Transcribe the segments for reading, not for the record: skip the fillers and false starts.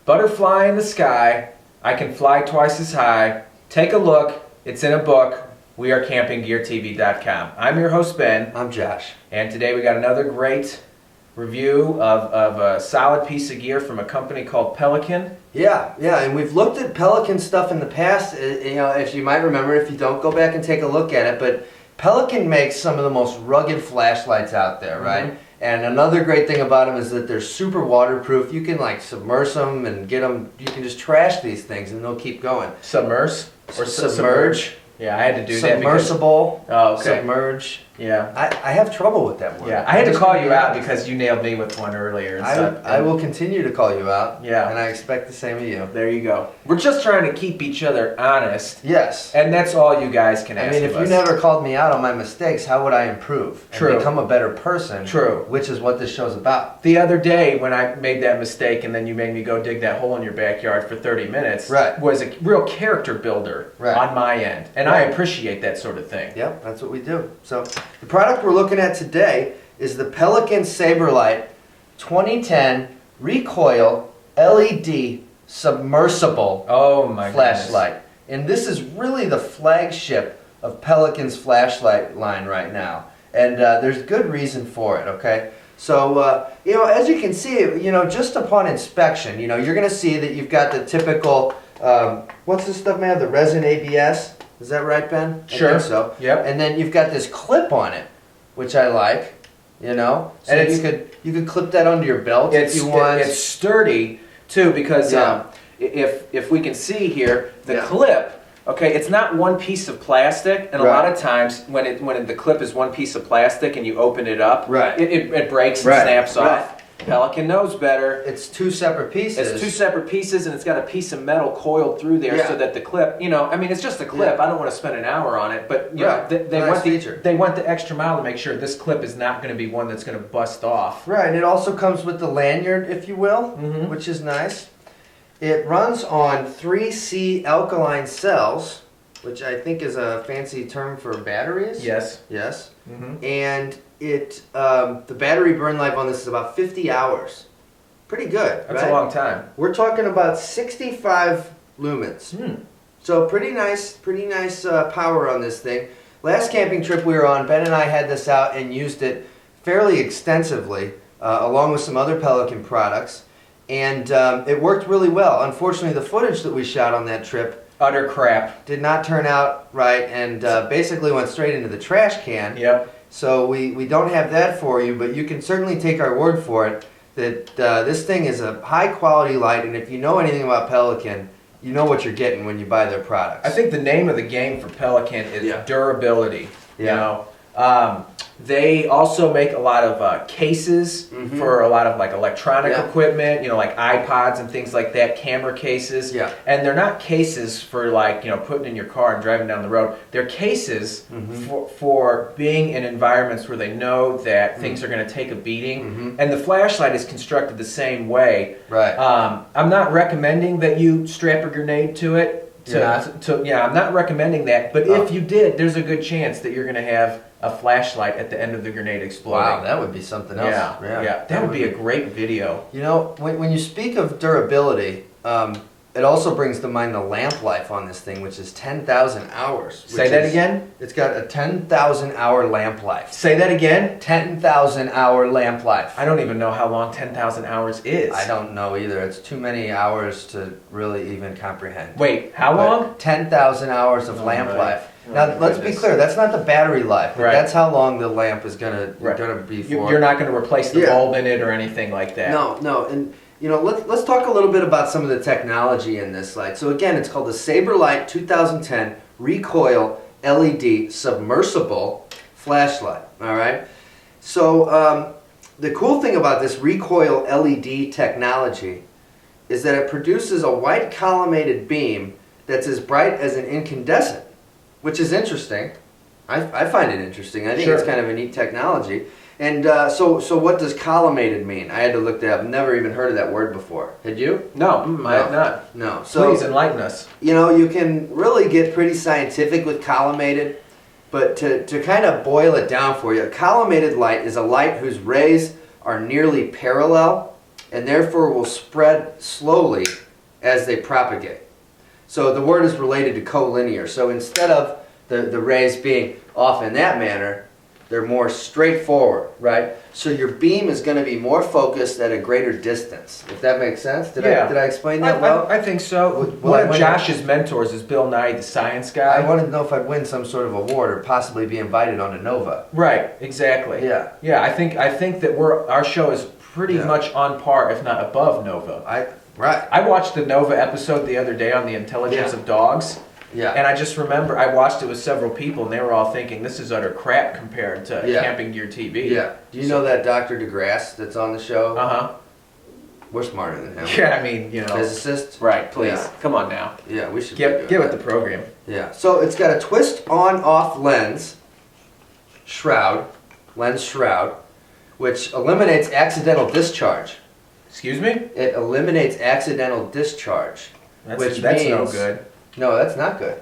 Butterfly in the sky, I can fly twice as high. Take a look, it's in a book. We are campinggeartv.com. I'm your host, Ben. I'm Josh. And today we got another great review of a solid piece of gear from a company called Pelican. Yeah, and we've looked at Pelican stuff in the past, as you might remember if you don't, go back and take a look at it, but Pelican makes some of the most rugged flashlights out there, right? Mm-hmm. And another great thing about them is that they're super waterproof. You can like submerge them and get them, you can just trash these things and they'll keep going. Submerse? Or submerge. Yeah, I had to do that. Submersible. Oh, okay. Submerge. Yeah. I have trouble with that word. Yeah, I had to call you out because you nailed me with one earlier. And I will continue to call you out. Yeah. And I expect the same of you. There you go. We're just trying to keep each other honest. Yes. And that's all you guys can ask I mean, if of you us. never called me out on my mistakes, how would I improve? True. And become a better person. True. Which is what this show's about. The other day when I made that mistake and then you made me go dig that hole in your backyard for 30 minutes Right. was a real character builder Right. on my end. And I appreciate that sort of thing. Yep, that's what we do. So the product we're looking at today is the Pelican Saberlight 2010 Recoil LED Submersible Oh my flashlight. And this is really the flagship of Pelican's flashlight line right now. And there's good reason for it, okay? So, as you can see, just upon inspection, you're going to see that you've got the typical, what's this stuff, man? The resin ABS? Is that right, Ben? Sure. I think so. Yep. And then you've got this clip on it, which I like, So And you could clip that under your belt if you want. It's sturdy too because Yeah. if we can see here, the Yeah. clip, okay, it's not one piece of plastic, and a Right. lot of times when the clip is one piece of plastic and you open it up, Right. it breaks and Right. snaps Right. off. Pelican knows better. It's two separate pieces. It's two separate pieces, and it's got a piece of metal coiled through there Yeah. so that the clip, it's just a clip. Yeah. I don't want to spend an hour on it, but Right. they Nice want feature. they want the extra mile to make sure this clip is not going to be one that's going to bust off. Right, and it also comes with the lanyard, if you will, Mhm. which is nice. It runs on 3C alkaline cells, which I think is a fancy term for batteries. Yes. Yes. Mm-hmm. And the battery burn life on this is about 50 hours. Pretty good, That's right? a long time. We're talking about 65 lumens. So pretty nice power on this thing. Last camping trip we were on, Ben and I had this out and used it fairly extensively, along with some other Pelican products, and it worked really well. Unfortunately, the footage that we shot on that trip Utter crap. did not turn out right, and basically went straight into the trash can. Yep. So we don't have that for you, but you can certainly take our word for it that this thing is a high quality light, and if you know anything about Pelican, you know what you're getting when you buy their products. I think the name of the game for Pelican is Yeah. durability. Yeah. They also make a lot of cases Mhm. for a lot of like electronic Yeah. equipment, like iPods and things like that, camera cases. Yeah. And they're not cases for like, putting in your car and driving down the road. They're cases for being in environments where they know that things are going to take a beating. Mhm. And the flashlight is constructed the same way. Right. I'm not recommending that you strap a grenade to it. I'm not recommending that. But if you did, there's a good chance that you're going to have a flashlight at the end of the grenade exploding. Wow, that would be something else. Yeah. That would be a great video. When you speak of durability, it also brings to mind the lamp life on this thing, which is 10,000 hours. Say that again? It's got a 10,000 hour lamp life. Say that again? 10,000 hour lamp life. I don't even know how long 10,000 hours is. I don't know either. It's too many hours to really even comprehend. Wait, how But long? 10,000 hours of lamp my- life. oh Now, my let's be goodness. clear. That's not the battery life. But Right. That's how long the lamp is gonna be for. You're not going to replace the Yeah. bulb in it or anything like that. No, and let's talk a little bit about some of the technology in this light. So again, it's called the Saberlight 2010 Recoil LED Submersible Flashlight. All right. So the cool thing about this Recoil LED technology is that it produces a white collimated beam that's as bright as an incandescent, which is interesting. I find it interesting. I think Sure. it's kind of a neat technology. And so what does collimated mean? I had to look that up. Never even heard of that word before. Had you? No, I have not. No. So Please enlighten us. you can really get pretty scientific with collimated, but to kind of boil it down for you, a collimated light is a light whose rays are nearly parallel and therefore will spread slowly as they propagate. So the word is related to collinear. So instead of the rays being off in that manner, they're more straightforward, right? So your beam is going to be more focused at a greater distance, if that makes sense. Did I explain that well? I think so. One of Josh's mentors is Bill Nye, the science guy. I wanted to know if I'd win some sort of award or possibly be invited on to Nova. Right, exactly. Yeah. Yeah, I think that our show is pretty much on par, if not above Nova. Right. I watched the Nova episode the other day on the intelligence of dogs. Yeah. And I just remember I watched it with several people, and they were all thinking this is utter crap compared to Camping Gear TV. Yeah. Do you know that Dr. DeGrasse that's on the show? Uh-huh. We're smarter than him. Yeah, I mean, you know. Physicist? Right, please. Yeah. Come on now. Yeah, we should Get with the program. Yeah. So it's got a twist on-off lens shroud, which eliminates accidental discharge. Excuse me? It eliminates accidental discharge. That's no good. No, that's not good.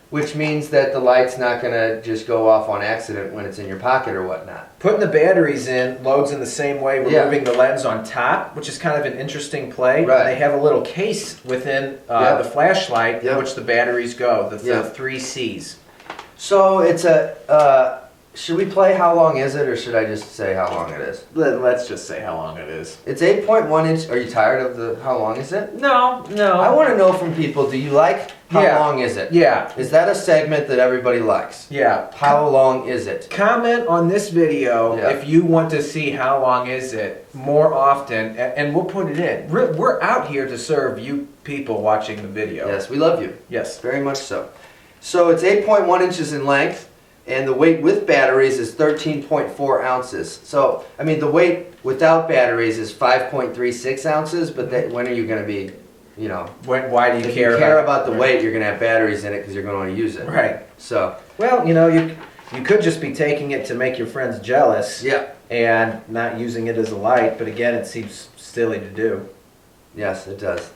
Which means that the light's not going to just go off on accident when it's in your pocket or whatnot. Putting the batteries in loads in the same way, removing the lens on top, which is kind of an interesting play. Right. They have a little case within the flashlight in which the batteries go, the 3 C's. So it's should we play how long is it, or should I just say how long it is? Let's just say how long it is. It's 8.1 inch. Are you tired of the how long is it? No. I want to know from people, do you like how long is it? Yeah. Is that a segment that everybody likes? Yeah. How long is it? Comment on this video if you want to see how long is it more often, and we'll put it in. We're out here to serve you people watching the video. Yes, we love you. Yes. Very much so. So it's 8.1 inches in length, and the weight with batteries is 13.4 ounces. So, I mean, the weight without batteries is 5.36 ounces, but when are you going to be, you know... Why do you if care you care about the weight, you're going to have batteries in it because you're going to want to use it. Right. So... Well, you know, you could just be taking it to make your friends jealous. Yeah. And not using it as a light, but again, it seems silly to do. Yes, it does.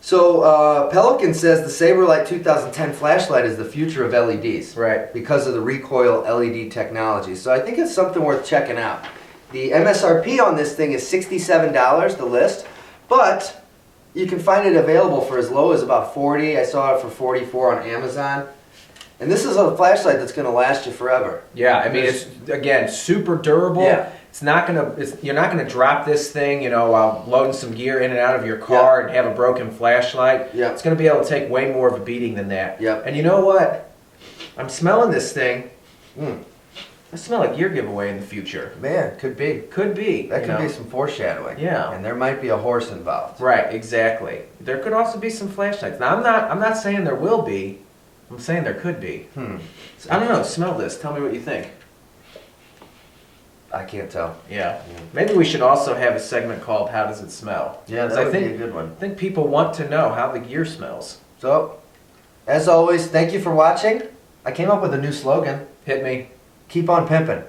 So Pelican says the Saberlight 2010 flashlight is the future of LEDs. Right. Because of the recoil LED technology. So I think it's something worth checking out. The MSRP on this thing is $67, the list, but you can find it available for as low as about $40. I saw it for $44 on Amazon. And this is a flashlight that's going to last you forever. Yeah, I mean, it's, again, super durable. Yeah. It's not you're not gonna drop this thing, you know, while loading some gear in and out of your car and have a broken flashlight. Yeah. It's gonna be able to take way more of a beating than that. Yeah. And you know what? I'm smelling this thing. I smell a gear giveaway in the future. Man, could be. Could be. That could be some foreshadowing. Yeah. And there might be a horse involved. Right, exactly. There could also be some flashlights. Now I'm not saying there will be. I'm saying there could be. I don't know. Smell this. Tell me what you think. I can't tell. Yeah. Maybe we should also have a segment called "How Does It Smell?" Yeah, that would be a good one. I think people want to know how the gear smells. So, as always, thank you for watching. I came up with a new slogan. Hit me. Keep on pimping.